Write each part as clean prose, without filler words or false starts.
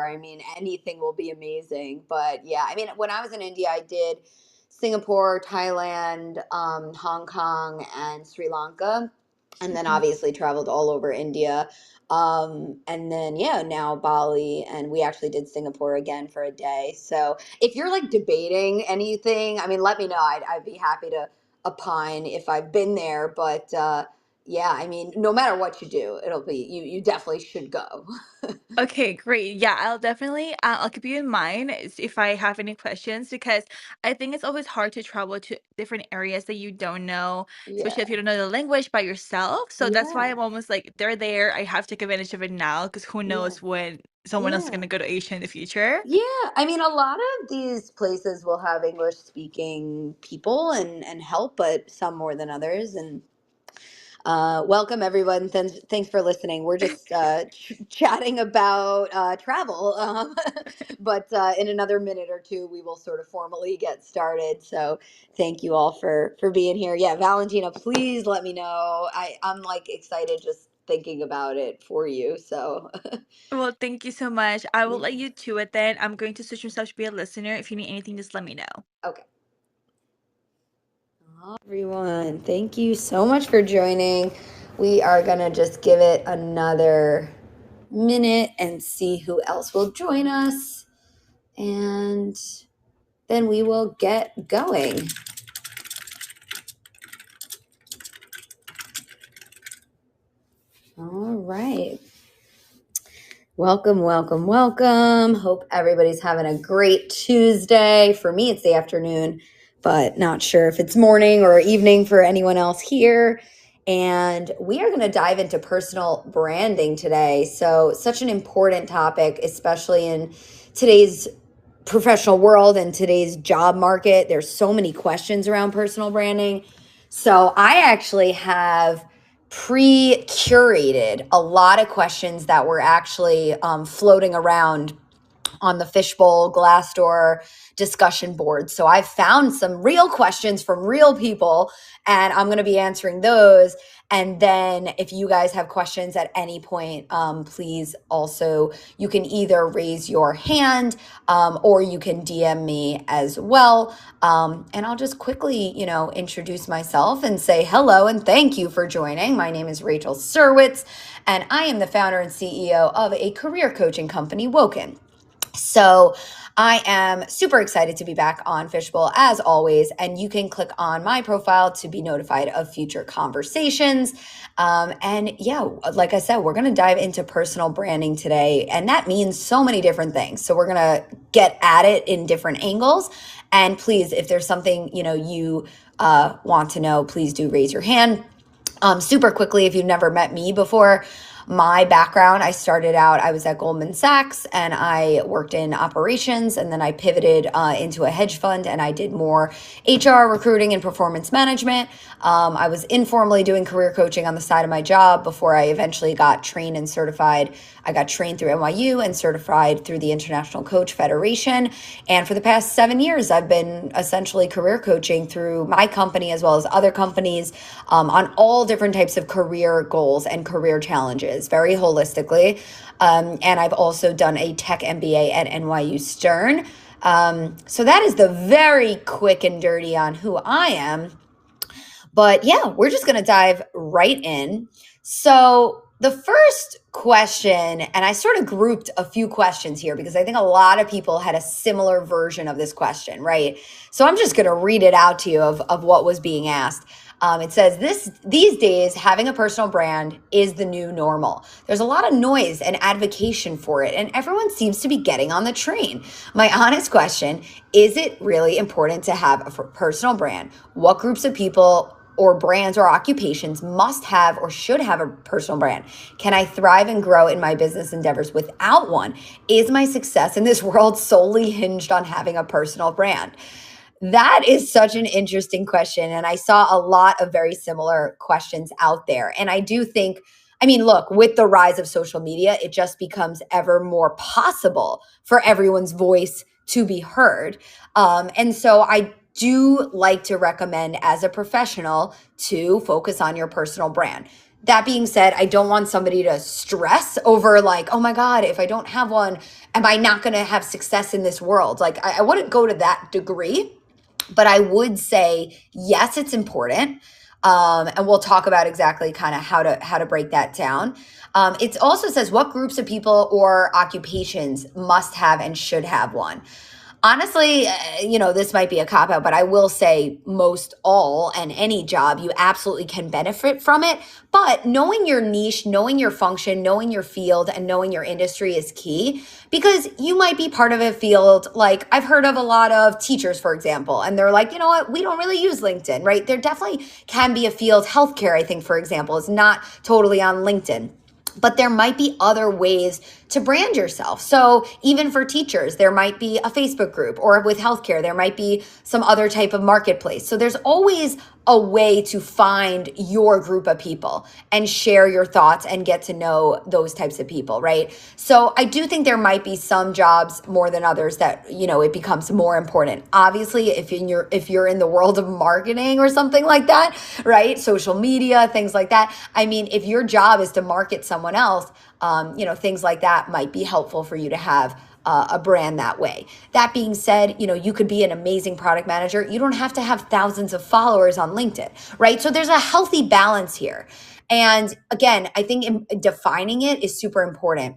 I mean, anything will be amazing. But yeah, I mean, when I was in India, I did Singapore, Thailand, Hong Kong, and Sri Lanka. And then Mhm. obviously traveled all over India. And then, yeah, now Bali. And we actually did Singapore again for a day. So if you're like debating anything, I mean, let me know. I'd be happy to opine if I've been there. But yeah, I mean, no matter what you do, it'll be, you definitely should go. Okay, great. Yeah, I'll keep you in mind if I have any questions because I think it's always hard to travel to different areas that you don't know, especially if Yeah. you don't know the language by yourself. So that's why Yeah. I'm almost like they're there. I have to take advantage of it now because who Yeah. knows when someone else is Yeah. gonna go to Asia in the future. Yeah, I mean, a lot of these places will have English speaking people and help, but some more than others. And welcome everyone. Thanks for listening. We're just chatting about travel, but in another minute or two, we will sort of formally get started. So thank you all for being here. Yeah, Valentina, please let me know. I'm like excited just thinking about it for you. So Well, thank you so much. I will yeah, let you to it then. I'm going to switch myself to be a listener. If you need anything, just let me know. okay. Everyone, thank you so much for joining. We are going to just give it another minute and see who else will join us. And then we will get going. All right. Welcome, welcome, welcome. Hope everybody's having a great Tuesday. For me, it's the afternoon, but not sure if it's morning or evening for anyone else here. And we are going to dive into personal branding today. So, such an important topic, especially in today's professional world and today's job market. There's so many questions around personal branding. So, I actually have pre-curated a lot of questions that were actually floating around on the Fishbowl Glassdoor discussion board. So I've found some real questions from real people, and I'm going to be answering those. And then if you guys have questions at any point, please also, you can either raise your hand or you can DM me as well. And I'll just quickly, introduce myself and say hello and thank you for joining. My name is Rachel Surwitz, and I am the founder and CEO of a career coaching company, Woken. So I am super excited to be back on Fishbowl as always, and you can click on my profile to be notified of future conversations. And yeah, like I said, we're going to dive into personal branding today, and that means so many different things. So we're going to get at it in different angles. And please, if there's something you want to know, please do raise your hand. Super quickly, if you've never met me before, my background, I started out, I was at Goldman Sachs and I worked in operations, and then I pivoted into a hedge fund and I did more HR, recruiting, and performance management. I was informally doing career coaching on the side of my job before I eventually got trained and certified. I got trained through NYU and certified through the International Coach Federation. And for the past 7 years, I've been essentially career coaching through my company as well as other companies on all different types of career goals and career challenges, very holistically. And I've also done a tech MBA at NYU Stern. So that is the very quick and dirty on who I am. But yeah, we're just going to dive right in. So, the first question, and I sort of grouped a few questions here because I think a lot of people had a similar version of this question, right? So, I'm just going to read it out to you of what was being asked. It says these days, having a personal brand is the new normal. There's a lot of noise and advocacy for it, and everyone seems to be getting on the train. My honest question, is it really important to have a personal brand? What groups of people or brands or occupations must have or should have a personal brand? Can I thrive and grow in my business endeavors without one? Is my success in this world solely hinged on having a personal brand? That is such an interesting question. And I saw a lot of very similar questions out there. And I do think, I mean, look, with the rise of social media, it just becomes ever more possible for everyone's voice to be heard. And so I do like to recommend as a professional to focus on your personal brand. That being said, I don't want somebody to stress over like, oh my God, if I don't have one, am I not going to have success in this world? Like, I wouldn't go to that degree, but I would say, yes, it's important. And we'll talk about exactly kind of how to break that down. It also says what groups of people or occupations must have and should have one. Honestly, this might be a cop out, but I will say most all and any job, you absolutely can benefit from it. But knowing your niche, knowing your function, knowing your field, and knowing your industry is key because you might be part of a field. Like I've heard of a lot of teachers, for example, and they're like, you know what, we don't really use LinkedIn, right? There definitely can be a field. Healthcare, I think, for example, is not totally on LinkedIn, but there might be other ways to brand yourself. So even for teachers, there might be a Facebook group, or with healthcare, there might be some other type of marketplace. So there's always a way to find your group of people and share your thoughts and get to know those types of people, right? So I do think there might be some jobs more than others that, it becomes more important. Obviously, if you're in the world of marketing or something like that, right? Social media, things like that. I mean, if your job is to market someone else, things like that might be helpful for you to have a brand that way. That being said, you could be an amazing product manager. You don't have to have thousands of followers on LinkedIn, right? So there's a healthy balance here. And again, I think defining it is super important,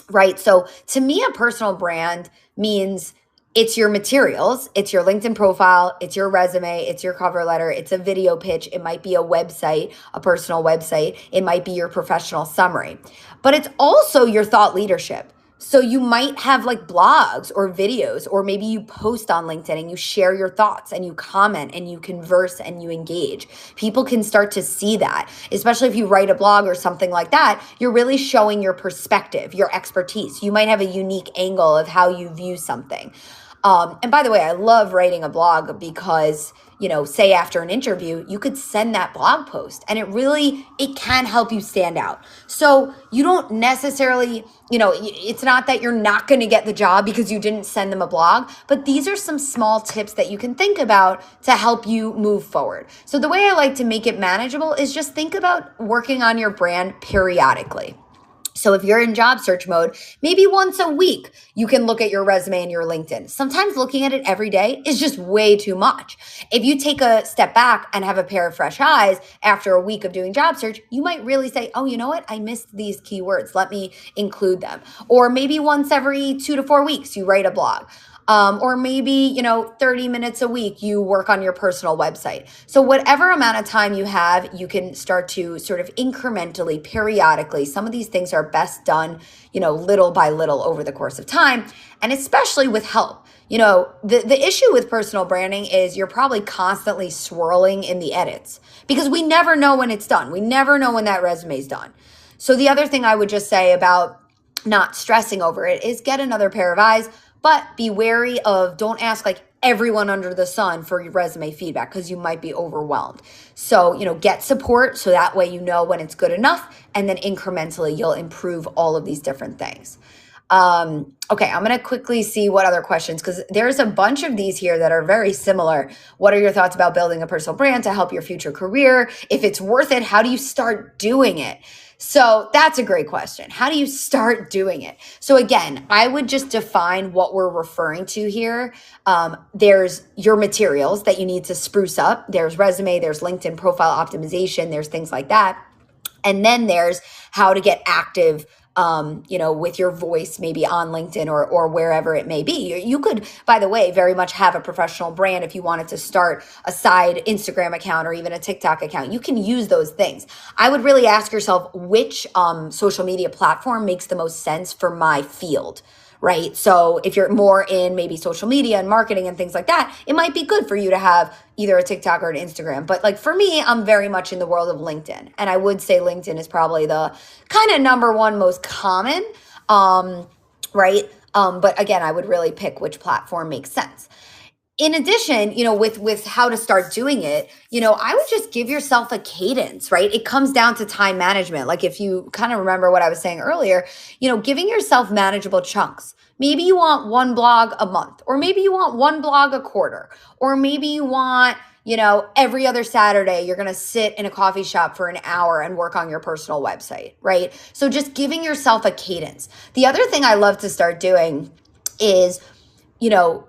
right? So to me, a personal brand means it's your materials, it's your LinkedIn profile, it's your resume, it's your cover letter, it's a video pitch, it might be a website, a personal website, it might be your professional summary, but it's also your thought leadership. So you might have like blogs or videos, or maybe you post on LinkedIn and you share your thoughts and you comment and you converse and you engage. People can start to see that, especially if you write a blog or something like that. You're really showing your perspective, your expertise. You might have a unique angle of how you view something. And by the way, I love writing a blog because, say after an interview, you could send that blog post and it can help you stand out. So you don't necessarily, it's not that you're not going to get the job because you didn't send them a blog, but these are some small tips that you can think about to help you move forward. So the way I like to make it manageable is just think about working on your brand periodically. So if you're in job search mode, maybe once a week, you can look at your resume and your LinkedIn. Sometimes looking at it every day is just way too much. If you take a step back and have a pair of fresh eyes after a week of doing job search, you might really say, oh, you know what? I missed these keywords. Let me include them. Or maybe once every 2 to 4 weeks, you write a blog. Or maybe, 30 minutes a week, you work on your personal website. So whatever amount of time you have, you can start to sort of incrementally, periodically. Some of these things are best done, little by little over the course of time, and especially with help. The issue with personal branding is you're probably constantly swirling in the edits because we never know when it's done. We never know when that resume is done. So the other thing I would just say about not stressing over it is get another pair of eyes, but be wary of, don't ask like everyone under the sun for your resume feedback because you might be overwhelmed. So, get support so that way you know when it's good enough, and then incrementally you'll improve all of these different things. Okay, I'm going to quickly see what other questions, because there's a bunch of these here that are very similar. What are your thoughts about building a personal brand to help your future career? If it's worth it, how do you start doing it? So that's a great question. How do you start doing it? So again, I would just define what we're referring to here. There's your materials that you need to spruce up. There's resume, there's LinkedIn profile optimization, there's things like that. And then there's how to get active, with your voice, maybe on LinkedIn or wherever it may be. You could, by the way, very much have a professional brand if you wanted to start a side Instagram account or even a TikTok account. You can use those things. I would really ask yourself which social media platform makes the most sense for my field. Right. So if you're more in maybe social media and marketing and things like that, it might be good for you to have either a TikTok or an Instagram. But like for me, I'm very much in the world of LinkedIn. And I would say LinkedIn is probably the kind of number one most common. Right. But again, I would really pick which platform makes sense. In addition, with how to start doing it, I would just give yourself a cadence, right? It comes down to time management. Like if you kind of remember what I was saying earlier, giving yourself manageable chunks. Maybe you want one blog a month, or maybe you want one blog a quarter, or maybe you want, every other Saturday, you're going to sit in a coffee shop for an hour and work on your personal website, right? So just giving yourself a cadence. The other thing I love to start doing is,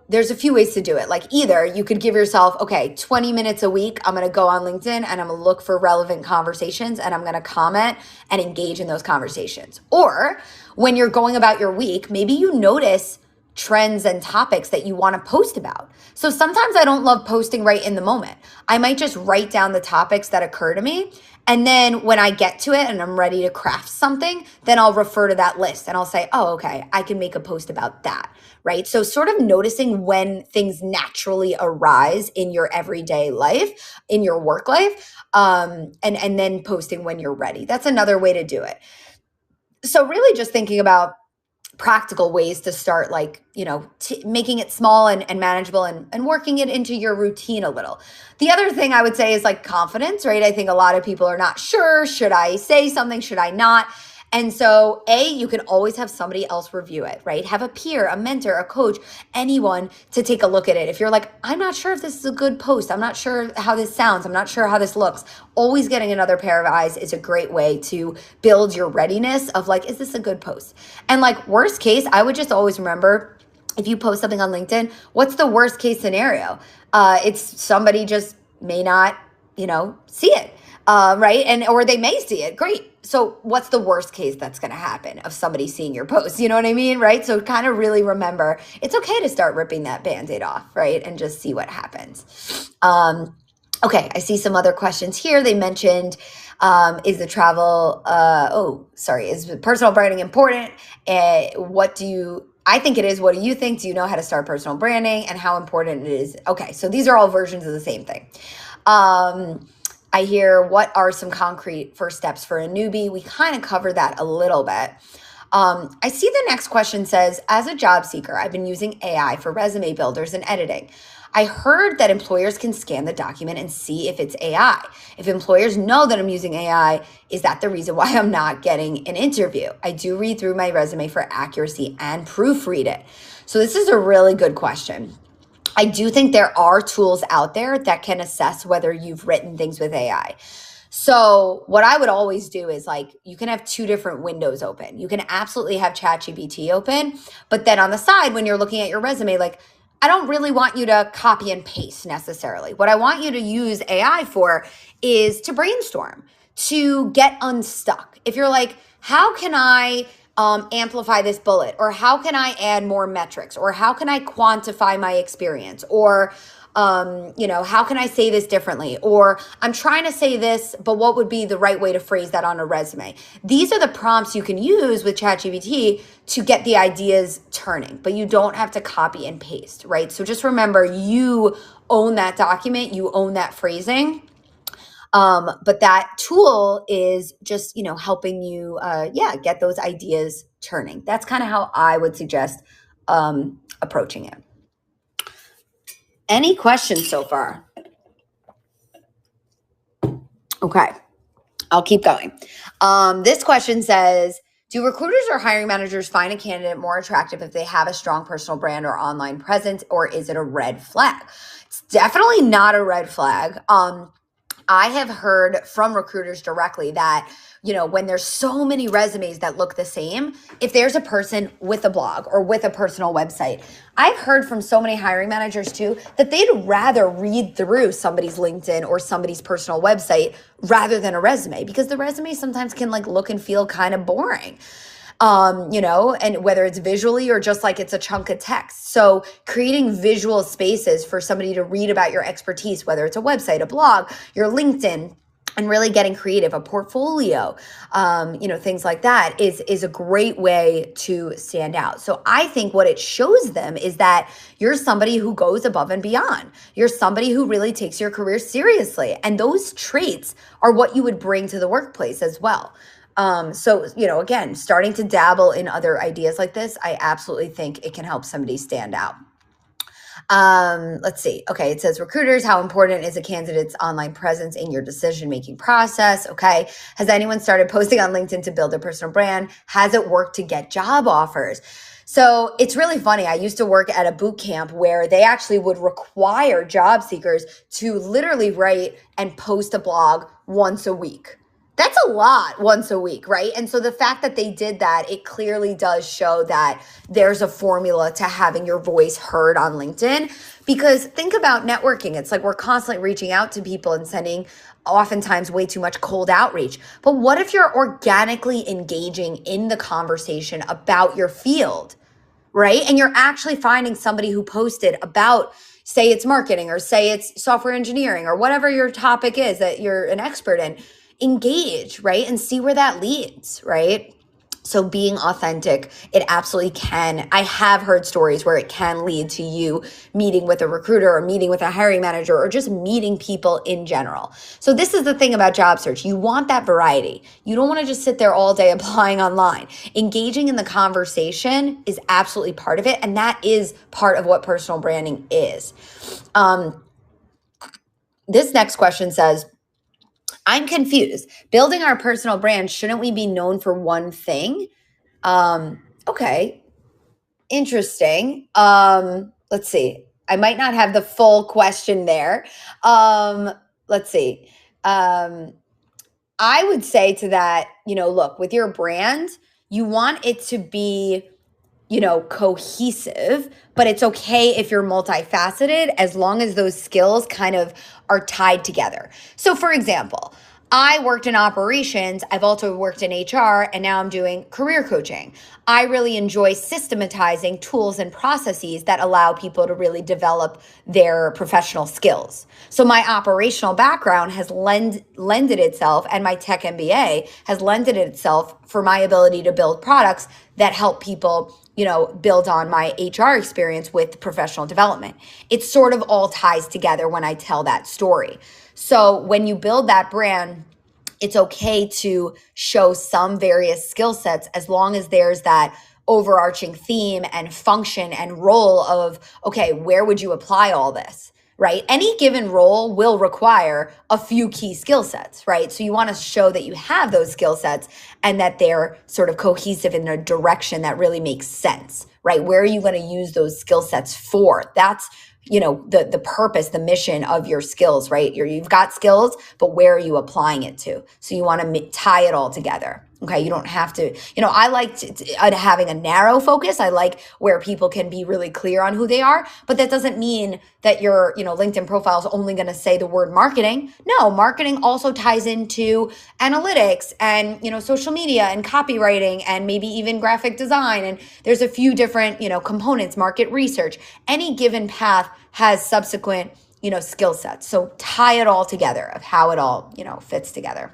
there's a few ways to do it. Like either you could give yourself, okay, 20 minutes a week, I'm going to go on LinkedIn and I'm going to look for relevant conversations and I'm going to comment and engage in those conversations. Or when you're going about your week, maybe you notice trends and topics that you want to post about. So sometimes I don't love posting right in the moment. I might just write down the topics that occur to me. And then when I get to it and I'm ready to craft something, then I'll refer to that list and I'll say, oh, okay, I can make a post about that, right? So sort of noticing when things naturally arise in your everyday life, in your work life, and then posting when you're ready. That's another way to do it. So really just thinking about practical ways to start, like, making it small and manageable and working it into your routine a little. The other thing I would say is like confidence, right? I think a lot of people are not sure. Should I say something? Should I not? And so, you can always have somebody else review it, right? Have a peer, a mentor, a coach, anyone to take a look at it. If you're like, I'm not sure if this is a good post, I'm not sure how this sounds, I'm not sure how this looks, always getting another pair of eyes is a great way to build your readiness of like, is this a good post? And like worst case, I would just always remember, if you post something on LinkedIn, what's the worst case scenario? It's somebody just may not, see it. Right. Or they may see it. Great. So what's the worst case that's going to happen of somebody seeing your post? You know what I mean? Right. So kind of really remember it's okay to start ripping that Band-Aid off, right? And just see what happens. Okay. I see some other questions here. They mentioned, is the travel, is personal branding important? I think it is. What do you think? Do you know how to start personal branding and how important it is? Okay. So these are all versions of the same thing. I hear, what are some concrete first steps for a newbie? We kind of covered that a little bit. I see the next question says, as a job seeker, I've been using AI for resume builders and editing. I heard that employers can scan the document and see if it's AI. If employers know that I'm using AI, is that the reason why I'm not getting an interview? I do read through my resume for accuracy and proofread it. So this is a really good question. I do think there are tools out there that can assess whether you've written things with AI. So what I would always do is like, you can have two different windows open. You can absolutely have ChatGPT open, but then on the side, when you're looking at your resume, like, I don't really want you to copy and paste necessarily. What I want you to use AI for is to brainstorm, to get unstuck. If you're like, how can I amplify this bullet, or how can I add more metrics, or how can I quantify my experience, or how can I say this differently, or I'm trying to say this, but what would be the right way to phrase that on a resume? These are the prompts you can use with ChatGPT to get the ideas turning, but you don't have to copy and paste, right? So just remember, you own that document, you own that phrasing. But that tool is just, helping you, get those ideas turning. That's kind of how I would suggest approaching it. Any questions so far? Okay, I'll keep going. This question says, do recruiters or hiring managers find a candidate more attractive if they have a strong personal brand or online presence, or is it a red flag? It's definitely not a red flag. I have heard from recruiters directly that, when there's so many resumes that look the same, if there's a person with a blog or with a personal website, I've heard from so many hiring managers too, that they'd rather read through somebody's LinkedIn or somebody's personal website rather than a resume, because the resume sometimes can like look and feel kind of boring. And whether it's visually or just like it's a chunk of text. So creating visual spaces for somebody to read about your expertise, whether it's a website, a blog, your LinkedIn, and really getting creative, a portfolio, things like that is a great way to stand out. So I think what it shows them is that you're somebody who goes above and beyond. You're somebody who really takes your career seriously. And those traits are what you would bring to the workplace as well. Again, starting to dabble in other ideas like this, I absolutely think it can help somebody stand out. Let's see. Okay. It says, recruiters, how important is a candidate's online presence in your decision-making process? Okay. Has anyone started posting on LinkedIn to build a personal brand? Has it worked to get job offers? So it's really funny. I used to work at a boot camp where they actually would require job seekers to literally write and post a blog once a week. That's a lot once a week, right? And so the fact that they did that, it clearly does show that there's a formula to having your voice heard on LinkedIn. Because think about networking. It's like we're constantly reaching out to people and sending oftentimes way too much cold outreach. But what if you're organically engaging in the conversation about your field, right? And you're actually finding somebody who posted about, say it's marketing or say it's software engineering or whatever your topic is that you're an expert in, engage, right? And see where that leads, right? So being authentic, it absolutely can. I have heard stories where it can lead to you meeting with a recruiter or meeting with a hiring manager or just meeting people in general. So this is the thing about job search. You want that variety. You don't want to just sit there all day applying online. Engaging in the conversation is absolutely part of it. And that is part of what personal branding is. This next question says, I'm confused. Building our personal brand, shouldn't we be known for one thing? Okay, interesting. Let's see. I might not have the full question there. Let's see. I would say to that, look, with your brand, you want it to be cohesive, but it's okay if you're multifaceted as long as those skills kind of are tied together. So, for example, I worked in operations. I've also worked in HR, and now I'm doing career coaching. I really enjoy systematizing tools and processes that allow people to really develop their professional skills. So my operational background has lended itself, and my tech MBA has lended itself for my ability to build products that help people build on my HR experience with professional development. It sort of all ties together when I tell that story. So when you build that brand, it's okay to show some various skill sets as long as there's that overarching theme and function and role of, okay, where would you apply all this? Right? Any given role will require a few key skill sets, right? So you want to show that you have those skill sets and that they're sort of cohesive in a direction that really makes sense, right? Where are you going to use those skill sets for? That's the purpose, the mission of your skills, right? You've got skills, but where are you applying it to? So you want to tie it all together. Okay, you don't have to, I like having a narrow focus. I like where people can be really clear on who they are, but that doesn't mean that your, LinkedIn profile is only going to say the word marketing. No, marketing also ties into analytics and, social media and copywriting and maybe even graphic design. And there's a few different, components, market research. Any given path has subsequent, skill sets. So tie it all together of how it all, fits together.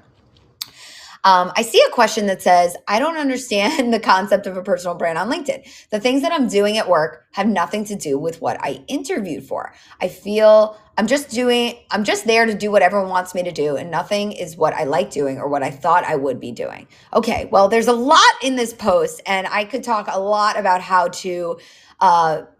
I see a question that says, I don't understand the concept of a personal brand on LinkedIn. The things that I'm doing at work have nothing to do with what I interviewed for. I feel I'm just there to do what everyone wants me to do, and nothing is what I like doing or what I thought I would be doing. Okay, well, there's a lot in this post, and I could talk a lot about how to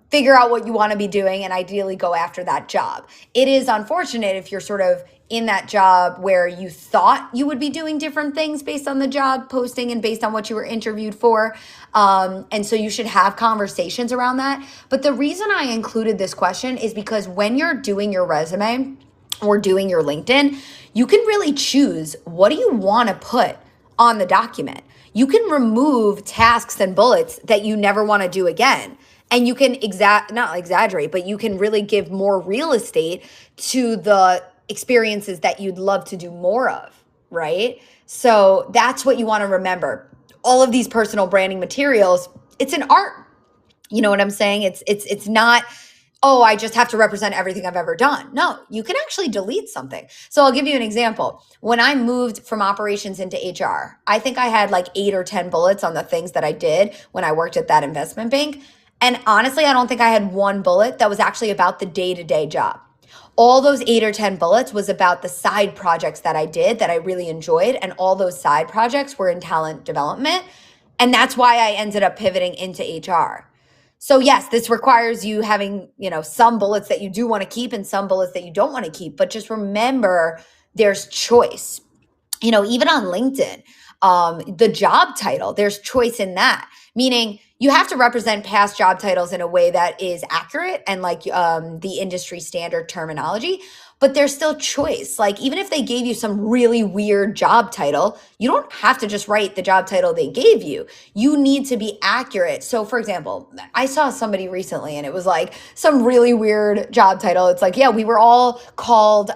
figure out what you want to be doing and ideally go after that job. It is unfortunate if you're sort of in that job where you thought you would be doing different things based on the job posting and based on what you were interviewed for. And so you should have conversations around that. But the reason I included this question is because when you're doing your resume or doing your LinkedIn, you can really choose, what do you want to put on the document? You can remove tasks and bullets that you never want to do again. And you can not exaggerate, but you can really give more real estate to the experiences that you'd love to do more of, right? So that's what you want to remember. All of these personal branding materials, it's an art. You know what I'm saying? It's not, oh, I just have to represent everything I've ever done. No, you can actually delete something. So I'll give you an example. When I moved from operations into HR, I think I had like 8 or 10 bullets on the things that I did when I worked at that investment bank. And honestly, I don't think I had one bullet that was actually about the day-to-day job. All those 8 or 10 bullets was about the side projects that I did that I really enjoyed. And all those side projects were in talent development. And that's why I ended up pivoting into HR. So yes, this requires you having, some bullets that you do want to keep and some bullets that you don't want to keep. But just remember, there's choice. Even on LinkedIn, the job title, there's choice in that. Meaning you have to represent past job titles in a way that is accurate and like the industry standard terminology, but there's still choice. Like even if they gave you some really weird job title, you don't have to just write the job title they gave you. You need to be accurate. So for example, I saw somebody recently and it was like some really weird job title. It's like, yeah, we were all called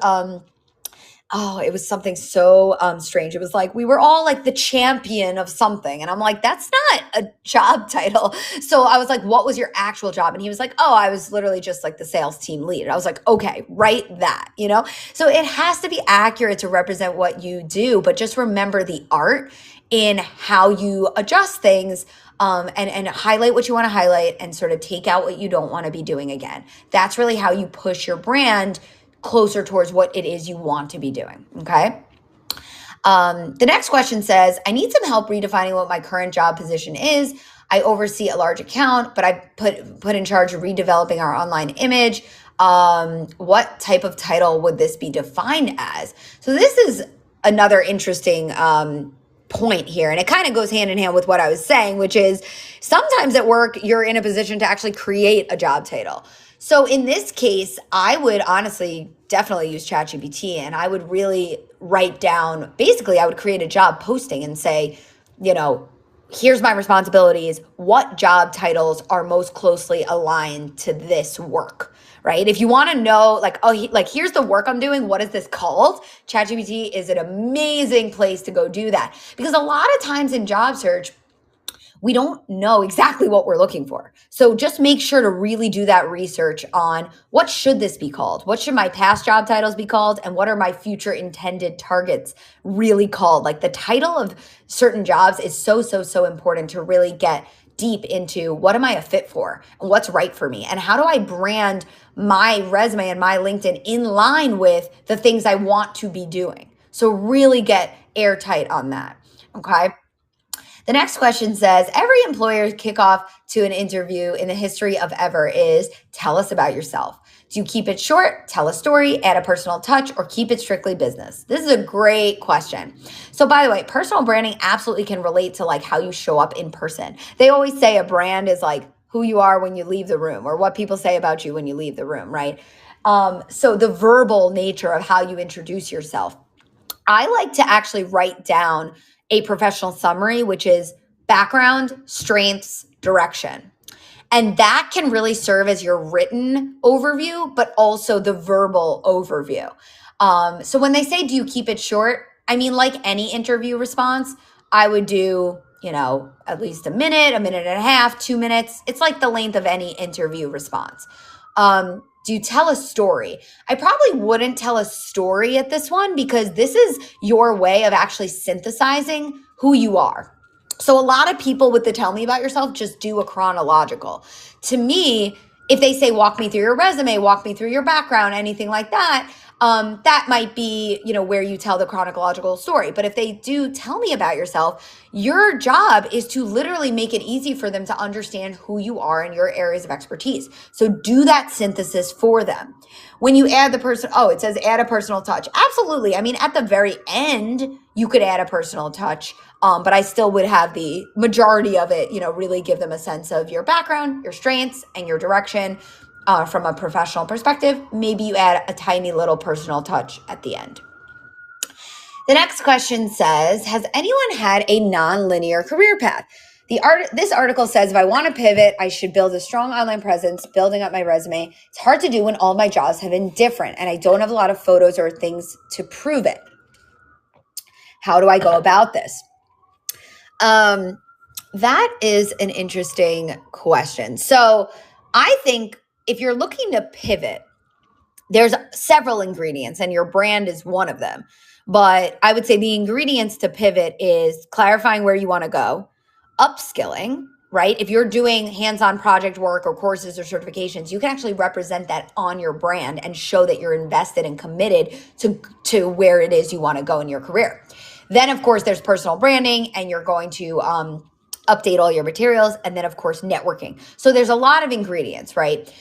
oh, it was something so strange. It was like we were all like the champion of something. And I'm like, that's not a job title. So I was like, what was your actual job? And he was like, oh, I was literally just like the sales team lead. And I was like, okay, write that, you know? So it has to be accurate to represent what you do, but just remember the art in how you adjust things and highlight what you want to highlight and sort of take out what you don't want to be doing again. That's really how you push your brand closer towards what it is you want to be doing. Okay. The next question says, I need some help redefining what my current job position is. I oversee a large account, but I put in charge of redeveloping our online image. What type of title would this be defined as? So this is another interesting point here. And it kind of goes hand in hand with what I was saying, which is sometimes at work, you're in a position to actually create a job title. So in this case, I would honestly definitely use ChatGPT and I would really write down, basically, I would create a job posting and say, you know, here's my responsibilities. What job titles are most closely aligned to this work, right? If you want to know, like, oh, here's the work I'm doing. What is this called? ChatGPT is an amazing place to go do that because a lot of times in job search, we don't know exactly what we're looking for. So just make sure to really do that research on what should this be called? What should my past job titles be called? And what are my future intended targets really called? Like the title of certain jobs is so important to really get deep into what am I a fit for and what's right for me? And how do I brand my resume and my LinkedIn in line with the things I want to be doing? So really get airtight on that. Okay. The next question says, every employer's kickoff to an interview in the history of ever is tell us about yourself. Do you keep it short, tell a story, add a personal touch, or keep it strictly business? This is a great question. So by the way, personal branding absolutely can relate to like how you show up in person. They always say a brand is like who you are when you leave the room or what people say about you when you leave the room, right? So the verbal nature of how you introduce yourself. I like to actually write down a professional summary, which is background, strengths, direction. And that can really serve as your written overview, but also the verbal overview. So when they say, do you keep it short? I mean, like any interview response, I would do, you know, at least a minute and a half, 2 minutes. It's like the length of any interview response. Do you tell a story? I probably wouldn't tell a story at this one because this is your way of actually synthesizing who you are. So a lot of people with the tell me about yourself just do a chronological. To me, if they say, walk me through your resume, walk me through your background, anything like that, that might be, you know, where you tell the chronological story. But if they do tell me about yourself, your job is to literally make it easy for them to understand who you are and your areas of expertise. So do that synthesis for them. When you add the person, oh, it says add a personal touch. Absolutely. I mean, at the very end, you could add a personal touch. But I still would have the majority of it, you know, really give them a sense of your background, your strengths, and your direction from a professional perspective. Maybe you add a tiny little personal touch at the end. The next question says, has anyone had a non-linear career path? This article says, if I want to pivot, I should build a strong online presence, building up my resume. It's hard to do when all my jobs have been different and I don't have a lot of photos or things to prove it. How do I go about this? That is an interesting question. So I think if you're looking to pivot, there's several ingredients and your brand is one of them. But I would say the ingredients to pivot is clarifying where you want to go, upskilling, right? If you're doing hands-on project work or courses or certifications, you can actually represent that on your brand and show that you're invested and committed to where it is you want to go in your career. Then, of course, there's personal branding, and you're going to update all your materials. And then, of course, networking. So there's a lot of ingredients, right?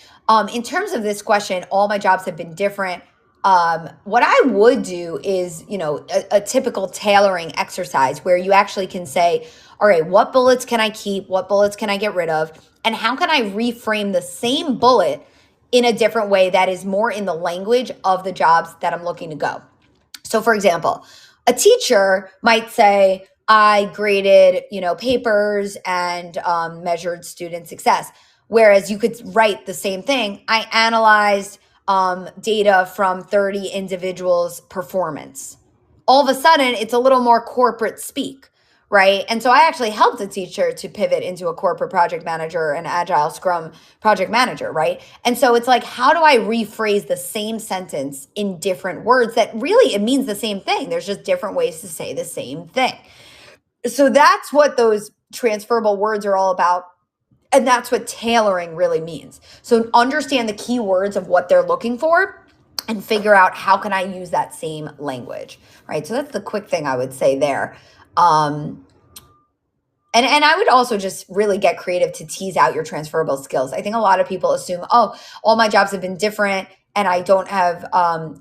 In terms of this question, all my jobs have been different. What I would do is, a typical tailoring exercise where you actually can say, all right, what bullets can I keep? What bullets can I get rid of? And how can I reframe the same bullet in a different way that is more in the language of the jobs that I'm looking to go? So, for example, a teacher might say, I graded, papers and measured student success. Whereas you could write the same thing. I analyzed data from 30 individuals' performance. All of a sudden, it's a little more corporate speak, right? And so I actually helped a teacher to pivot into a corporate project manager and agile scrum project manager, right? And so it's like, how do I rephrase the same sentence in different words that really it means the same thing? There's just different ways to say the same thing. So that's what those transferable words are all about. And that's what tailoring really means. So understand the key words of what they're looking for and figure out how can I use that same language, right? So that's the quick thing I would say there. And I would also just really get creative to tease out your transferable skills. I think a lot of people assume, oh, all my jobs have been different and I don't have,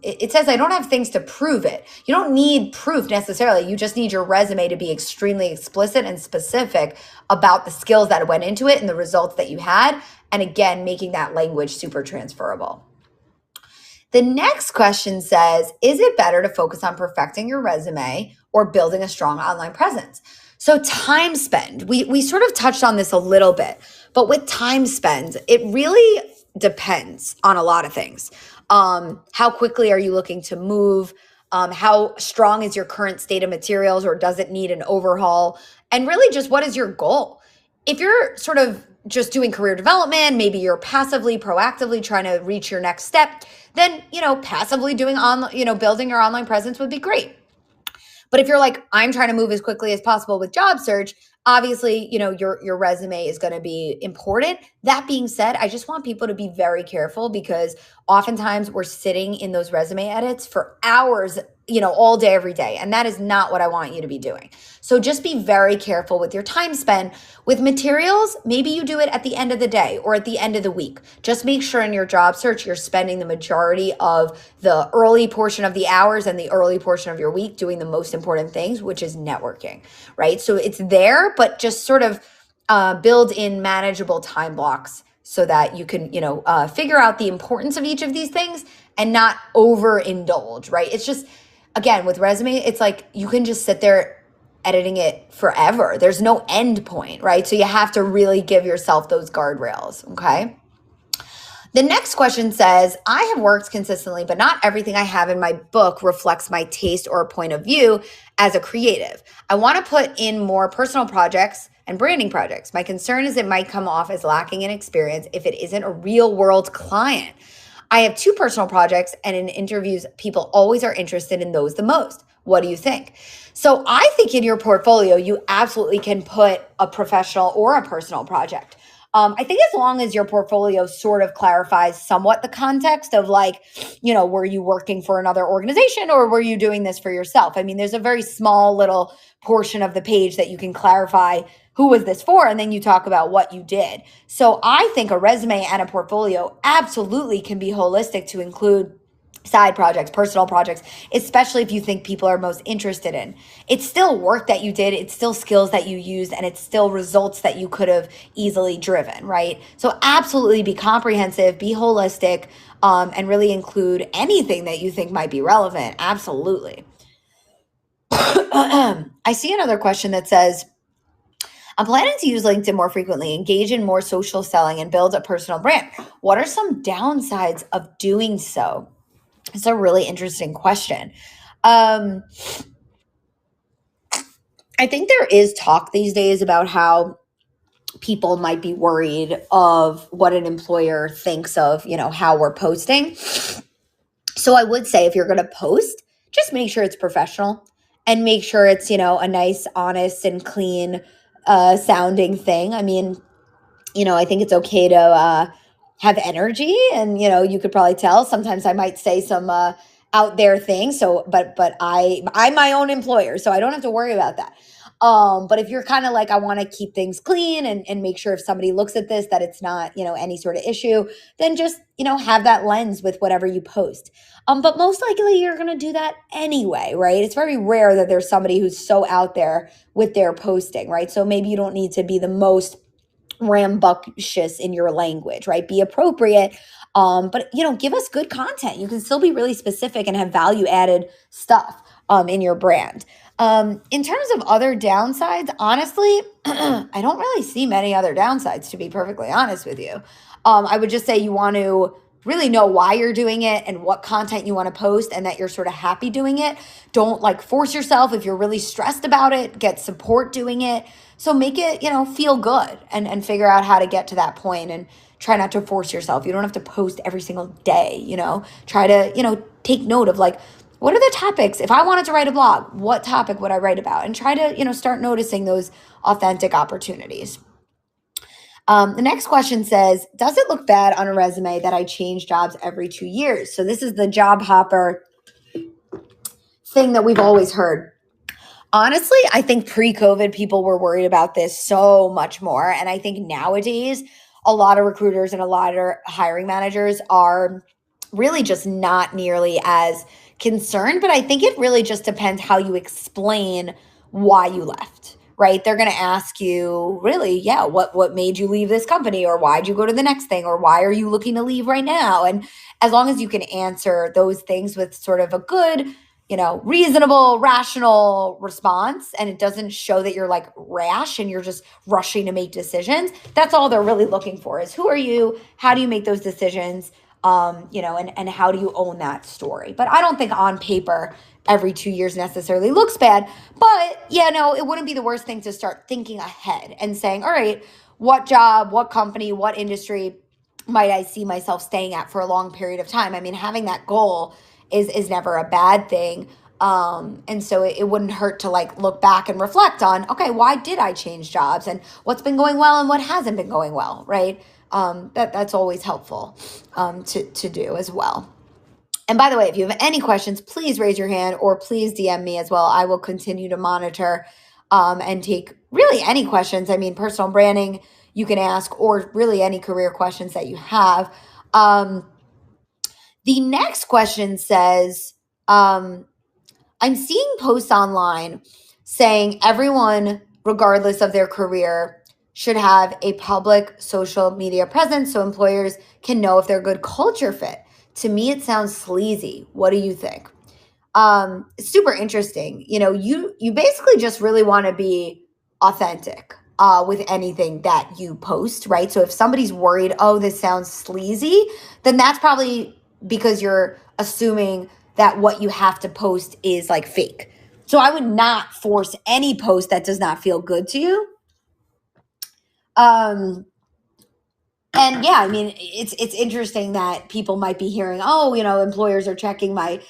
it says I don't have things to prove it. You don't need proof necessarily. You just need your resume to be extremely explicit and specific about the skills that went into it and the results that you had. And again, making that language super transferable. The next question says, is it better to focus on perfecting your resume or building a strong online presence? So time spend, we sort of touched on this a little bit, but with time spend, it really depends on a lot of things. How quickly are you looking to move? How strong is your current state of materials, or does it need an overhaul? And really just what is your goal? If you're sort of just doing career development, maybe you're passively, proactively trying to reach your next step, then, passively doing building your online presence would be great. But if you're like, I'm trying to move as quickly as possible with job search, obviously, your resume is going to be important. That being said, I just want people to be very careful because oftentimes we're sitting in those resume edits for hours, all day, every day. And that is not what I want you to be doing. So just be very careful with your time spent with materials. Maybe you do it at the end of the day or at the end of the week. Just make sure in your job search, you're spending the majority of the early portion of the hours and the early portion of your week doing the most important things, which is networking, right? So it's there, but just sort of build in manageable time blocks so that you can, figure out the importance of each of these things and not overindulge, right? It's just, again, with resume, it's like you can just sit there editing it forever. There's no end point, right? So you have to really give yourself those guardrails, okay? The next question says, I have worked consistently, but not everything I have in my book reflects my taste or point of view as a creative. I want to put in more personal projects and branding projects. My concern is it might come off as lacking in experience if it isn't a real world client. I have 2 personal projects, and in interviews, people always are interested in those the most. What do you think? So I think in your portfolio, you absolutely can put a professional or a personal project. I think as long as your portfolio sort of clarifies somewhat the context of like, were you working for another organization or were you doing this for yourself? I mean, there's a very small little portion of the page that you can clarify who was this for, and then you talk about what you did. So I think a resume and a portfolio absolutely can be holistic to include side projects, personal projects, especially if you think people are most interested in. It's still work that you did, it's still skills that you used, and it's still results that you could have easily driven, right? So absolutely be comprehensive, be holistic, and really include anything that you think might be relevant. Absolutely. I see another question that says, I'm planning to use LinkedIn more frequently, engage in more social selling, and build a personal brand. What are some downsides of doing so? It's a really interesting question. I think there is talk these days about how people might be worried of what an employer thinks of, how we're posting. So I would say if you're going to post, just make sure it's professional and make sure it's, a nice, honest, and clean sounding thing. I mean, I think it's okay to have energy, and you could probably tell sometimes I might say some out there things. So, but I'm my own employer, so I don't have to worry about that. But if you're kind of like, I want to keep things clean and make sure if somebody looks at this that it's not, any sort of issue, then just, have that lens with whatever you post. But most likely you're going to do that anyway, right? It's very rare that there's somebody who's so out there with their posting, right? So maybe you don't need to be the most rambunctious in your language, right? Be appropriate. But give us good content. You can still be really specific and have value added stuff in your brand. In terms of other downsides, honestly, I don't really see many other downsides, to be perfectly honest with you. I would just say you want to really know why you're doing it and what content you want to post and that you're sort of happy doing it. Don't like force yourself. If you're really stressed about it, get support doing it. So make it, feel good and figure out how to get to that point and try not to force yourself. You don't have to post every single day, try to, take note of like, what are the topics? If I wanted to write a blog, what topic would I write about? And try to, start noticing those authentic opportunities. The next question says, does it look bad on a resume that I change jobs every 2 years? So this is the job hopper thing that we've always heard. Honestly, I think pre-COVID, people were worried about this so much more. And I think nowadays, a lot of recruiters and a lot of hiring managers are really just not nearly as concerned. But I think it really just depends how you explain why you left, right? They're going to ask you, really, yeah, what made you leave this company? Or why'd you go to the next thing? Or why are you looking to leave right now? And as long as you can answer those things with sort of a good, reasonable, rational response, and it doesn't show that you're like rash and you're just rushing to make decisions. That's all they're really looking for is who are you? How do you make those decisions? And how do you own that story? But I don't think on paper, every 2 years necessarily looks bad. But it wouldn't be the worst thing to start thinking ahead and saying, all right, what job, what company, what industry might I see myself staying at for a long period of time? I mean, having that goal is never a bad thing. And so it wouldn't hurt to like look back and reflect on, okay, why did I change jobs and what's been going well and what hasn't been going well, right? That's always helpful to do as well. And by the way, if you have any questions, please raise your hand or please DM me as well. I will continue to monitor and take really any questions. I mean, personal branding you can ask or really any career questions that you have. The next question says, I'm seeing posts online saying everyone, regardless of their career, should have a public social media presence so employers can know if they're a good culture fit. To me, it sounds sleazy. What do you think? It's super interesting. You basically just really want to be authentic with anything that you post, right? So if somebody's worried, oh, this sounds sleazy, then that's probably because you're assuming that what you have to post is like fake. So I would not force any post that does not feel good to you. And yeah, I mean, it's interesting that people might be hearing, oh, employers are checking my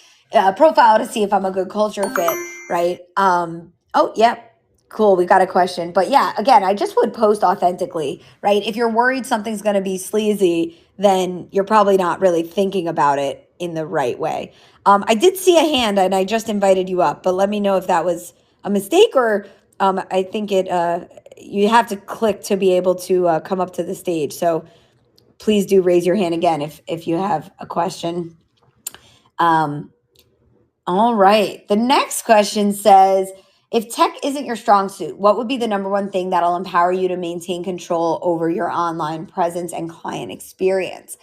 profile to see if I'm a good culture fit, right? Oh, yeah, cool. We got a question. But yeah, again, I just would post authentically, right? If you're worried something's going to be sleazy, then you're probably not really thinking about it in the right way. I did see a hand and I just invited you up, but let me know if that was a mistake or I think you have to click to be able to come up to the stage. So please do raise your hand again if you have a question. All right. The next question says, if tech isn't your strong suit, what would be the number one thing that'll empower you to maintain control over your online presence and client experience?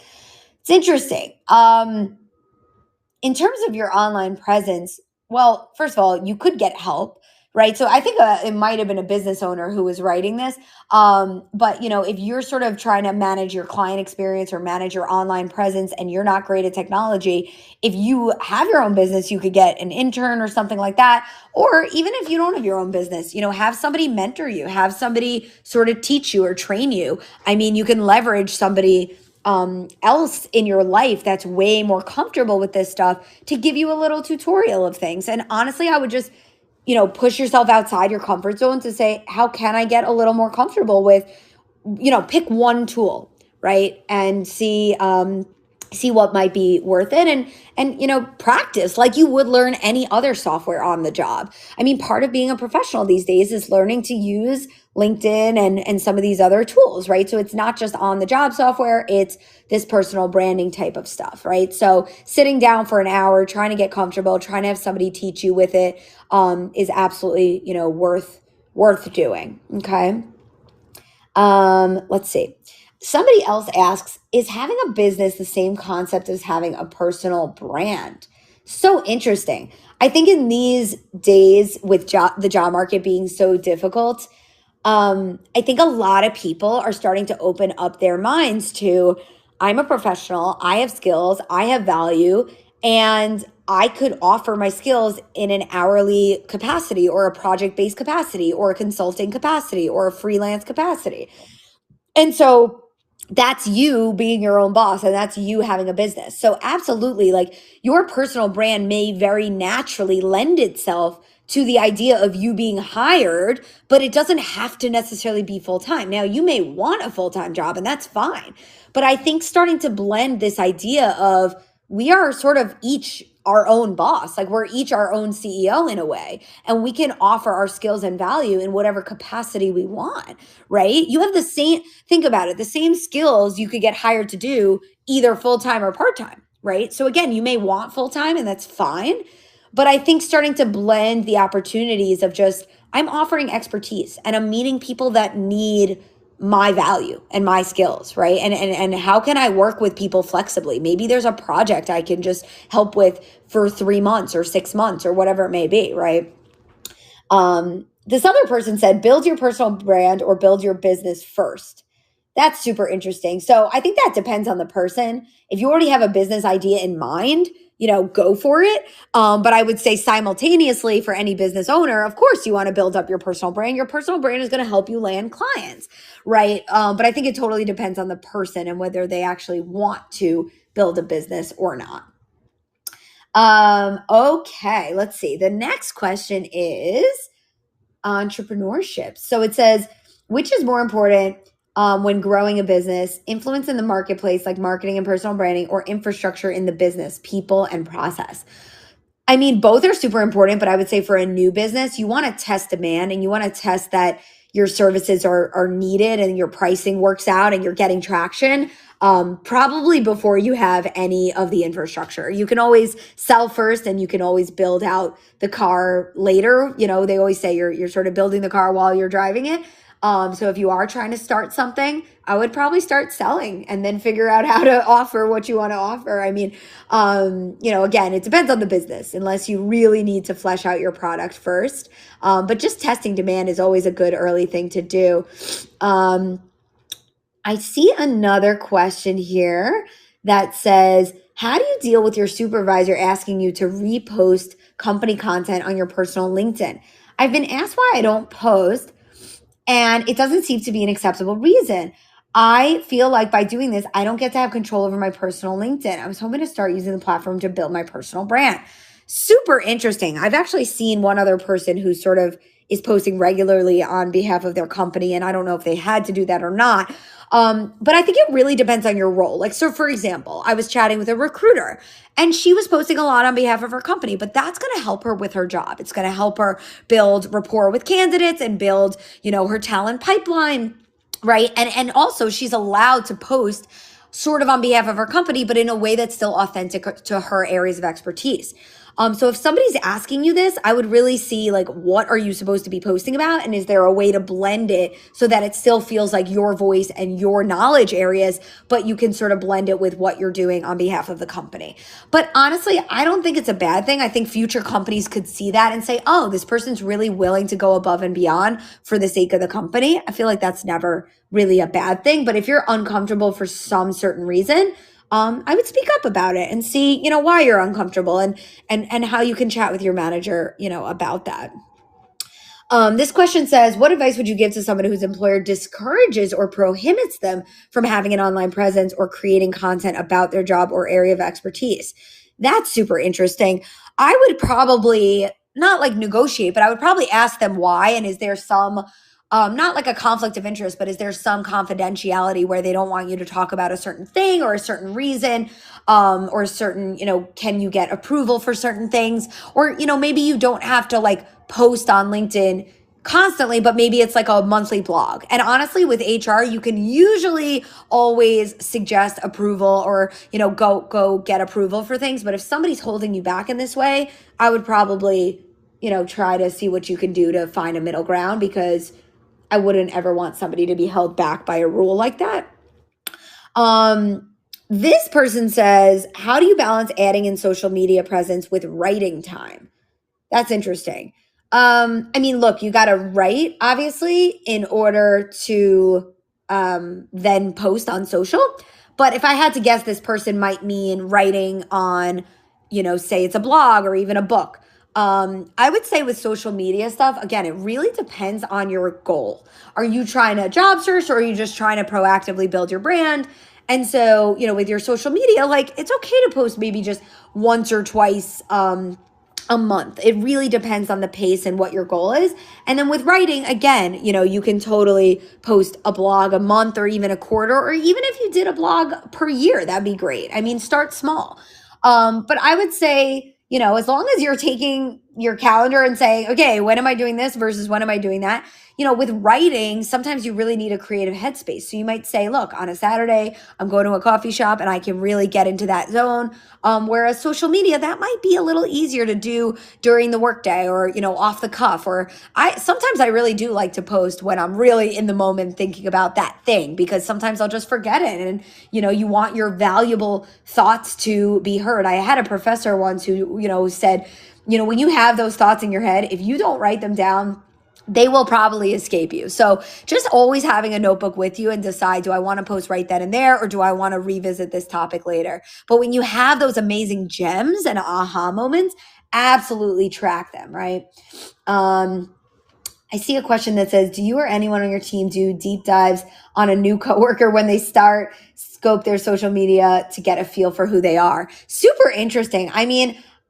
It's interesting. In terms of your online presence, well, first of all, you could get help, right? So I think it might have been a business owner who was writing this. But if you're sort of trying to manage your client experience or manage your online presence and you're not great at technology, if you have your own business, you could get an intern or something like that. Or even if you don't have your own business, have somebody mentor you, have somebody sort of teach you or train you. I mean, you can leverage somebody else in your life that's way more comfortable with this stuff to give you a little tutorial of things. And honestly, I would just, push yourself outside your comfort zone to say, how can I get a little more comfortable with, pick one tool, right? And see, see what might be worth it, and practice like you would learn any other software on the job. I mean, part of being a professional these days is learning to use LinkedIn and some of these other tools, right? So it's not just on the job software, it's this personal branding type of stuff, right? So sitting down for an hour, trying to get comfortable, trying to have somebody teach you with it, is absolutely, worth doing. Okay. Let's see. Somebody else asks, is having a business the same concept as having a personal brand? So interesting. I think in these days with the job market being so difficult, I think a lot of people are starting to open up their minds to, I'm a professional, I have skills, I have value, and I could offer my skills in an hourly capacity or a project based capacity or a consulting capacity or a freelance capacity. And so that's you being your own boss and that's you having a business. So absolutely, like your personal brand may very naturally lend itself to the idea of you being hired, but it doesn't have to necessarily be full time. Now, you may want a full time job and that's fine. But I think starting to blend this idea of we are sort of each our own boss, like we're each our own CEO in a way, and we can offer our skills and value in whatever capacity we want, right? You have the same, think about it, the same skills you could get hired to do either full time or part time, right? So again, you may want full time and that's fine. But I think starting to blend the opportunities of just, I'm offering expertise and I'm meeting people that need my value and my skills, right? And how can I work with people flexibly? Maybe there's a project I can just help with for 3 months or 6 months or whatever it may be, right? This other person said, build your personal brand or build your business first. That's super interesting. So I think that depends on the person. If you already have a business idea in mind, go for it. But I would say simultaneously for any business owner, of course, you want to build up your personal brand. Your personal brand is going to help you land clients, right? But I think it totally depends on the person and whether they actually want to build a business or not. Okay, let's see. The next question is entrepreneurship. So it says, which is more important when growing a business, influence in the marketplace, like marketing and personal branding, or infrastructure in the business, people and process? I mean, both are super important, but I would say for a new business, you want to test demand and you want to test that your services are needed and your pricing works out and you're getting traction, probably before you have any of the infrastructure. You can always sell first and you can always build out the car later. They always say you're sort of building the car while you're driving it. So if you are trying to start something, I would probably start selling and then figure out how to offer what you want to offer. I mean, again, it depends on the business unless you really need to flesh out your product first. But just testing demand is always a good early thing to do. I see another question here that says, how do you deal with your supervisor asking you to repost company content on your personal LinkedIn? I've been asked why I don't post, and it doesn't seem to be an acceptable reason. I feel like by doing this, I don't get to have control over my personal LinkedIn. I was hoping to start using the platform to build my personal brand. Super interesting. I've actually seen one other person who sort of is posting regularly on behalf of their company, and I don't know if they had to do that or not. But I think it really depends on your role. Like, so for example, I was chatting with a recruiter and she was posting a lot on behalf of her company, but that's going to help her with her job. It's going to help her build rapport with candidates and build, her talent pipeline, right? And also she's allowed to post sort of on behalf of her company, but in a way that's still authentic to her areas of expertise. So if somebody's asking you this, I would really see like, what are you supposed to be posting about? And is there a way to blend it so that it still feels like your voice and your knowledge areas, but you can sort of blend it with what you're doing on behalf of the company? But honestly, I don't think it's a bad thing. I think future companies could see that and say, oh, this person's really willing to go above and beyond for the sake of the company. I feel like that's never really a bad thing. But if you're uncomfortable for some certain reason, I would speak up about it and see, why you're uncomfortable and how you can chat with your manager, about that. This question says, what advice would you give to someone whose employer discourages or prohibits them from having an online presence or creating content about their job or area of expertise? That's super interesting. I would probably not like negotiate, but I would probably ask them why. And is there some not like a conflict of interest, but is there some confidentiality where they don't want you to talk about a certain thing or a certain reason, or a certain, can you get approval for certain things? Or, maybe you don't have to like post on LinkedIn constantly, but maybe it's like a monthly blog. And honestly, with HR, you can usually always suggest approval or, go get approval for things. But if somebody's holding you back in this way, I would probably, try to see what you can do to find a middle ground, because I wouldn't ever want somebody to be held back by a rule like that. This person says, how do you balance adding in social media presence with writing time? That's interesting. Look, you got to write, obviously, in order to then post on social. But if I had to guess, this person might mean writing on, say it's a blog or even a book. I would say with social media stuff, again, it really depends on your goal. Are you trying to job search, or are you just trying to proactively build your brand? And so, with your social media, like, it's okay to post maybe just once or twice a month. It really depends on the pace and what your goal is. And then with writing, again, you can totally post a blog a month or even a quarter, or even if you did a blog per year, that'd be great. Start small. But I would say, as long as you're taking your calendar and saying, okay, when am I doing this versus when am I doing that? With writing, sometimes you really need a creative headspace. So you might say, look, on a Saturday, I'm going to a coffee shop and I can really get into that zone. Whereas social media, that might be a little easier to do during the workday, or, off the cuff. Or sometimes I really do like to post when I'm really in the moment thinking about that thing, because sometimes I'll just forget it. And, you want your valuable thoughts to be heard. I had a professor once who, said, when you have those thoughts in your head, if you don't write them down, they will probably escape you. So just always having a notebook with you and decide, do I want to post right then and there, or do I want to revisit this topic later? But when you have those amazing gems and aha moments, absolutely track them, right? I see a question that says, do you or anyone on your team do deep dives on a new coworker when they start, scope their social media to get a feel for who they are? Super interesting.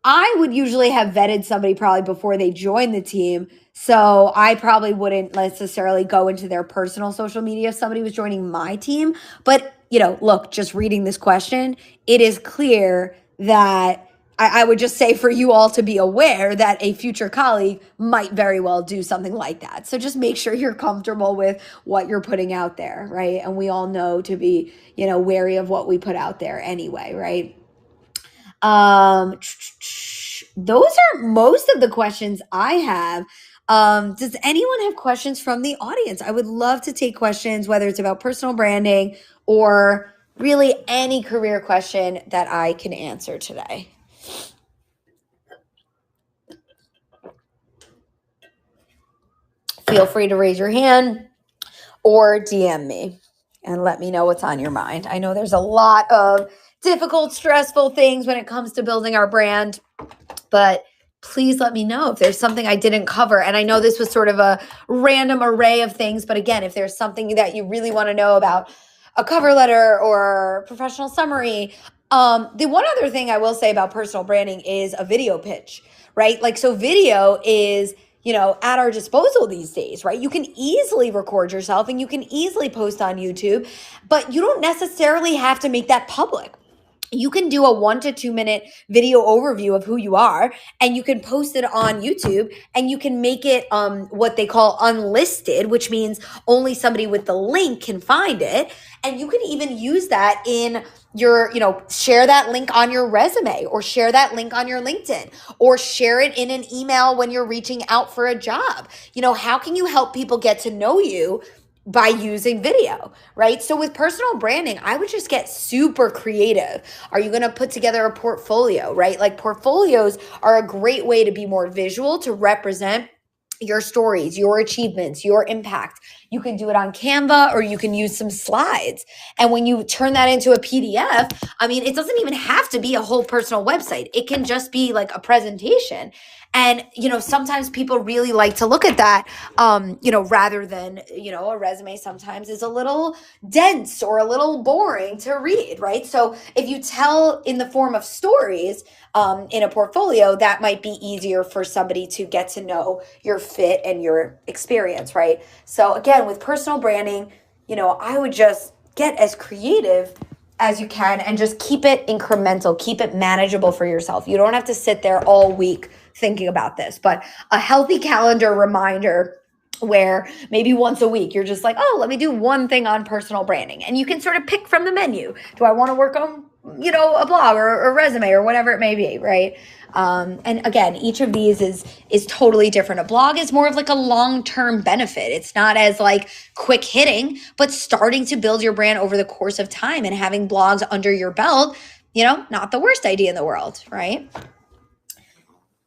I would usually have vetted somebody probably before they join the team. So I probably wouldn't necessarily go into their personal social media if somebody was joining my team. But, look, just reading this question, it is clear that I would just say for you all to be aware that a future colleague might very well do something like that. So just make sure you're comfortable with what you're putting out there, right? And we all know to be, wary of what we put out there anyway, right? Those are most of the questions I have. Does anyone have questions from the audience? I would love to take questions, whether it's about personal branding or really any career question that I can answer today. Feel free to raise your hand or DM me and let me know what's on your mind. I know there's a lot of difficult, stressful things when it comes to building our brand, but please let me know if there's something I didn't cover. And I know this was sort of a random array of things, but again, if there's something that you really want to know about a cover letter or professional summary, the one other thing I will say about personal branding is a video pitch, right? Like, so video is, at our disposal these days, right? You can easily record yourself and you can easily post on YouTube, but you don't necessarily have to make that public. You can do a 1 to 2 minute video overview of who you are, and you can post it on YouTube, and you can make it what they call unlisted, which means only somebody with the link can find it. And you can even use that in your, share that link on your resume, or share that link on your LinkedIn, or share it in an email when you're reaching out for a job. How can you help people get to know you by using video, right? So with personal branding, I would just get super creative. Are you going to put together a portfolio, right? Like, portfolios are a great way to be more visual, to represent your stories, your achievements, your impact. You can do it on Canva, or you can use some slides. And when you turn that into a PDF, it doesn't even have to be a whole personal website. It can just be like a presentation. And, sometimes people really like to look at that, rather than, a resume sometimes is a little dense or a little boring to read, right? So if you tell in the form of stories, in a portfolio, that might be easier for somebody to get to know your fit and your experience, right? So again, with personal branding, I would just get as creative as you can and just keep it incremental, keep it manageable for yourself. You don't have to sit there all week thinking about this, but a healthy calendar reminder where maybe once a week you're just like, oh, let me do one thing on personal branding. And you can sort of pick from the menu. Do I want to work on, a blog or a resume or whatever it may be, right? And again, each of these is totally different. A blog is more of like a long-term benefit. It's not as like quick hitting, but starting to build your brand over the course of time and having blogs under your belt, not the worst idea in the world, right?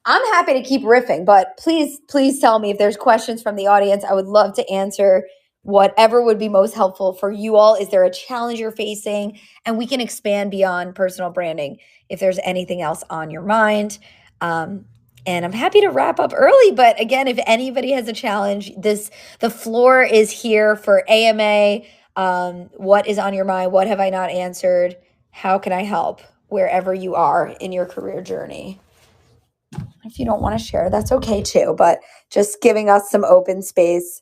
I'm happy to keep riffing, but please tell me if there's questions from the audience. I would love to answer whatever would be most helpful for you all. Is there a challenge you're facing? And we can expand beyond personal branding if there's anything else on your mind. And I'm happy to wrap up early, but again, if anybody has a challenge, the floor is here for AMA. What is on your mind? What have I not answered? How can I help wherever you are in your career journey? If you don't want to share, that's okay too, but just giving us some open space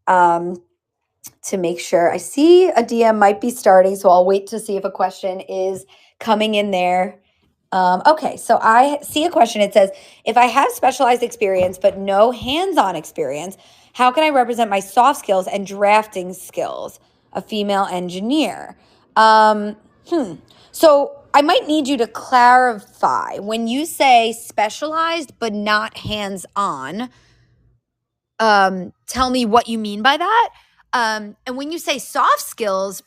to make sure. I see a DM might be starting, so I'll wait to see if a question is coming in there. Okay, so I see a question. It says, if I have specialized experience but no hands-on experience, how can I represent my soft skills and drafting skills? A female engineer. So I might need you to clarify when you say specialized but not hands-on. Tell me what you mean by that. And when you say soft skills,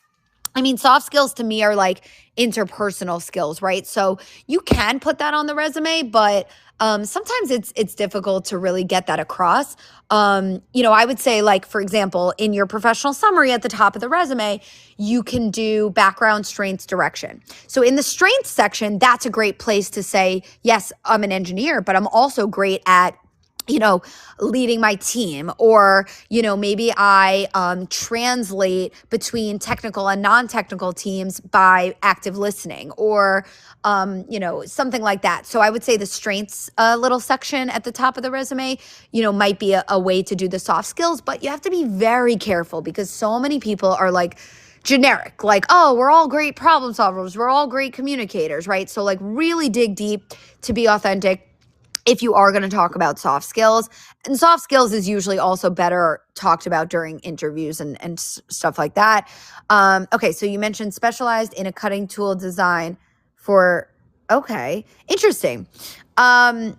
I mean, soft skills to me are like interpersonal skills, right? So you can put that on the resume, but sometimes it's difficult to really get that across. I would say, like, for example, in your professional summary at the top of the resume, you can do background, strengths, direction. So in the strengths section, that's a great place to say, yes, I'm an engineer, but I'm also great at leading my team, or, maybe I translate between technical and non-technical teams by active listening, or, something like that. So I would say the strengths little section at the top of the resume, might be a way to do the soft skills, but you have to be very careful because so many people are like, generic, like, oh, we're all great problem solvers, we're all great communicators, right? So like really dig deep to be authentic if you are going to talk about soft skills. And soft skills is usually also better talked about during interviews and stuff like that. Okay, so you mentioned specialized in a cutting tool design for, okay, interesting. How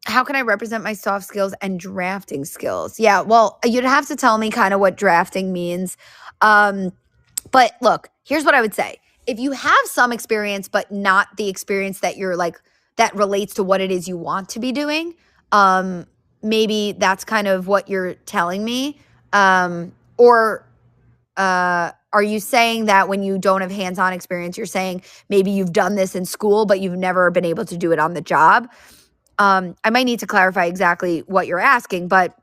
can I represent my soft skills and drafting skills? Yeah, well, you'd have to tell me kind of what drafting means. But look, here's what I would say. If you have some experience, but not the experience that you're like, that relates to what it is you want to be doing, maybe that's kind of what you're telling me. Or are you saying that when you don't have hands-on experience, you're saying maybe you've done this in school, but you've never been able to do it on the job? I might need to clarify exactly what you're asking, but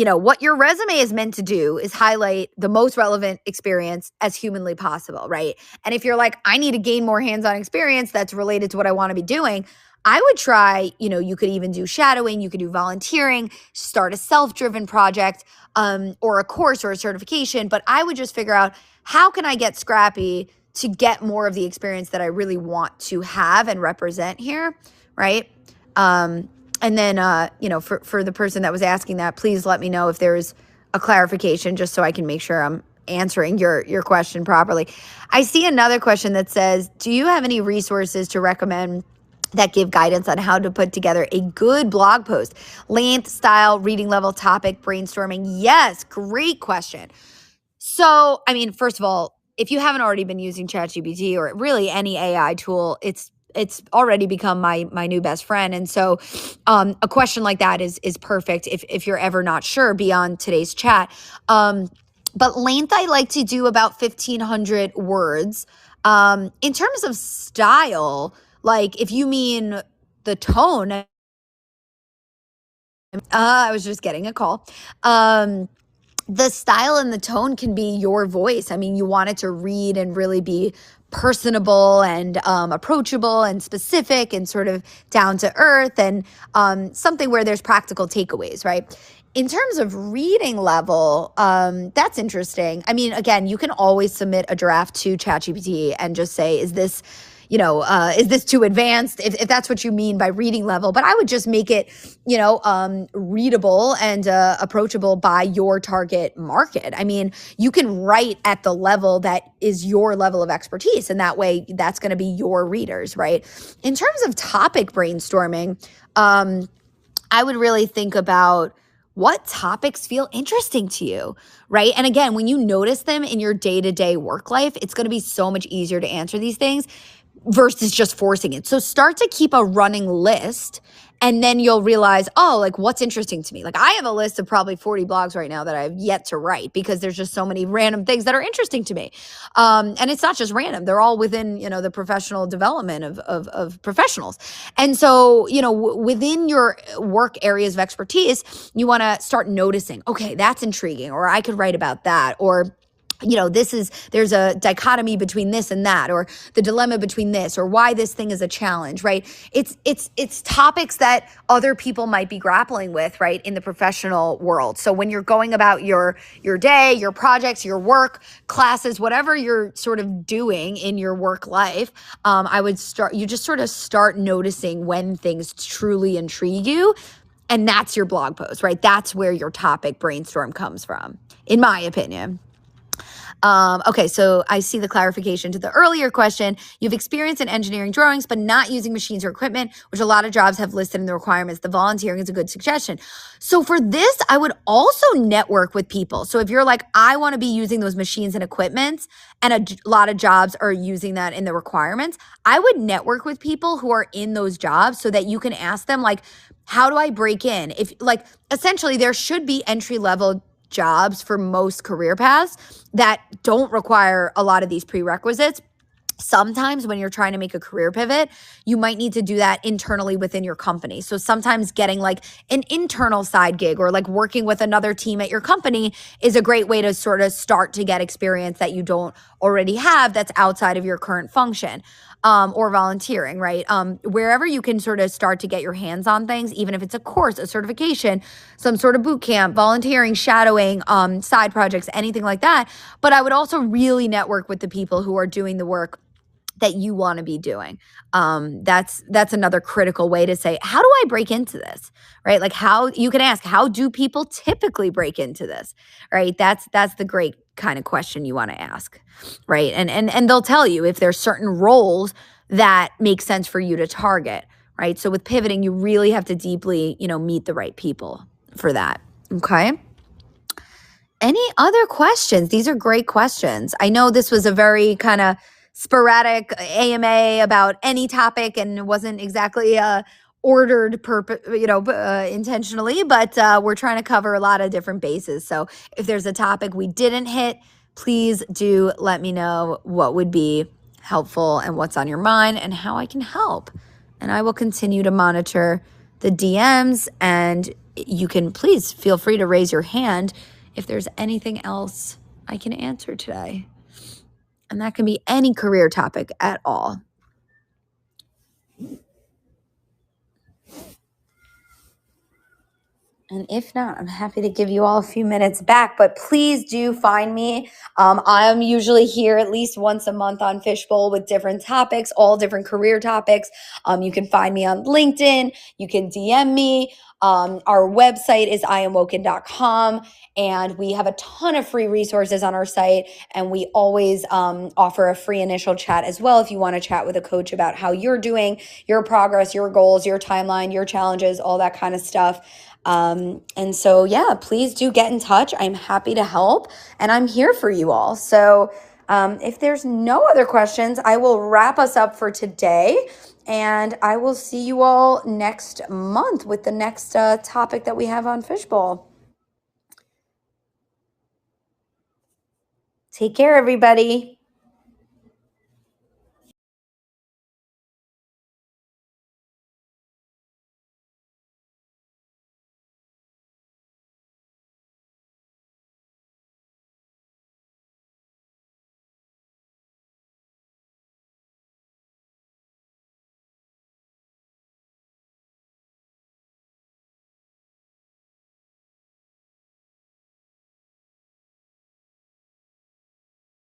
what your resume is meant to do is highlight the most relevant experience as humanly possible, right? And if you're like, I need to gain more hands-on experience that's related to what I want to be doing, I would try, you could even do shadowing, you could do volunteering, start a self-driven project, or a course or a certification. But I would just figure out, how can I get scrappy to get more of the experience that I really want to have and represent here, right? And then, for the person that was asking that, please let me know if there's a clarification, just so I can make sure I'm answering your question properly. I see another question that says, do you have any resources to recommend that give guidance on how to put together a good blog post? Length, style, reading level, topic, brainstorming. Yes, great question. So, I mean, first of all, if you haven't already been using ChatGPT or really any AI tool, it's already become my new best friend. And so a question like that is perfect if you're ever not sure beyond today's chat. But length, I like to do about 1,500 words. In terms of style, like if you mean the tone. I was just getting a call. The style and the tone can be your voice. I mean, you want it to read and really be personable and approachable and specific and sort of down to earth and something where there's practical takeaways, right? In terms of reading level, that's interesting. I mean, again, you can always submit a draft to ChatGPT and just say, is this too advanced? If that's what you mean by reading level, but I would just make it, readable and approachable by your target market. I mean, you can write at the level that is your level of expertise, and that way that's going to be your readers, right? In terms of topic brainstorming, I would really think about what topics feel interesting to you, right? And again, when you notice them in your day-to-day work life, it's going to be so much easier to answer these things versus just forcing it. So start to keep a running list, and then you'll realize, oh, like what's interesting to me. Like I have a list of probably 40 blogs right now that I have yet to write because there's just so many random things that are interesting to me. And it's not just random. They're all within, the professional development of professionals. And so, within your work areas of expertise, you want to start noticing, okay, that's intriguing, or I could write about that, or there's a dichotomy between this and that, or the dilemma between this, or why this thing is a challenge, right? It's topics that other people might be grappling with, right, in the professional world. So when you're going about your day, your projects, your work, classes, whatever you're sort of doing in your work life, you just sort of start noticing when things truly intrigue you. And that's your blog post, right? That's where your topic brainstorm comes from, in my opinion. Okay, so I see the clarification to the earlier question. You've experience in engineering drawings, but not using machines or equipment, which a lot of jobs have listed in the requirements. The volunteering is a good suggestion. So for this, I would also network with people. So if you're like, I want to be using those machines and equipment, and a lot of jobs are using that in the requirements, I would network with people who are in those jobs so that you can ask them, like, how do I break in? If, like, essentially there should be entry level jobs for most career paths that don't require a lot of these prerequisites. Sometimes when you're trying to make a career pivot, you might need to do that internally within your company. So sometimes getting like an internal side gig or like working with another team at your company is a great way to sort of start to get experience that you don't already have that's outside of your current function. Or volunteering, right? Wherever you can sort of start to get your hands on things, even if it's a course, a certification, some sort of boot camp, volunteering, shadowing, side projects, anything like that. But I would also really network with the people who are doing the work that you want to be doing. That's another critical way to say, how do I break into this, right? Like you can ask, how do people typically break into this, right? That's the great kind of question you want to ask, right? And they'll tell you if there's certain roles that make sense for you to target, right? So with pivoting, you really have to deeply, meet the right people for that, okay? Any other questions? These are great questions. I know this was a very kind of sporadic AMA about any topic and it wasn't exactly ordered intentionally, but we're trying to cover a lot of different bases. So if there's a topic we didn't hit, please do let me know what would be helpful and what's on your mind and how I can help. And I will continue to monitor the DMs, and you can please feel free to raise your hand if there's anything else I can answer today. And that can be any career topic at all. And if not, I'm happy to give you all a few minutes back, but please do find me. I'm usually here at least once a month on Fishbowl with different topics, all different career topics. You can find me on LinkedIn. You can DM me. Our website is iamwoken.com, and we have a ton of free resources on our site, and we always offer a free initial chat as well if you want to chat with a coach about how you're doing, your progress, your goals, your timeline, your challenges, all that kind of stuff. And so, yeah, please do get in touch. I'm happy to help, and I'm here for you all. So if there's no other questions, I will wrap us up for today, and I will see you all next month with the next topic that we have on Fishbowl. Take care, everybody.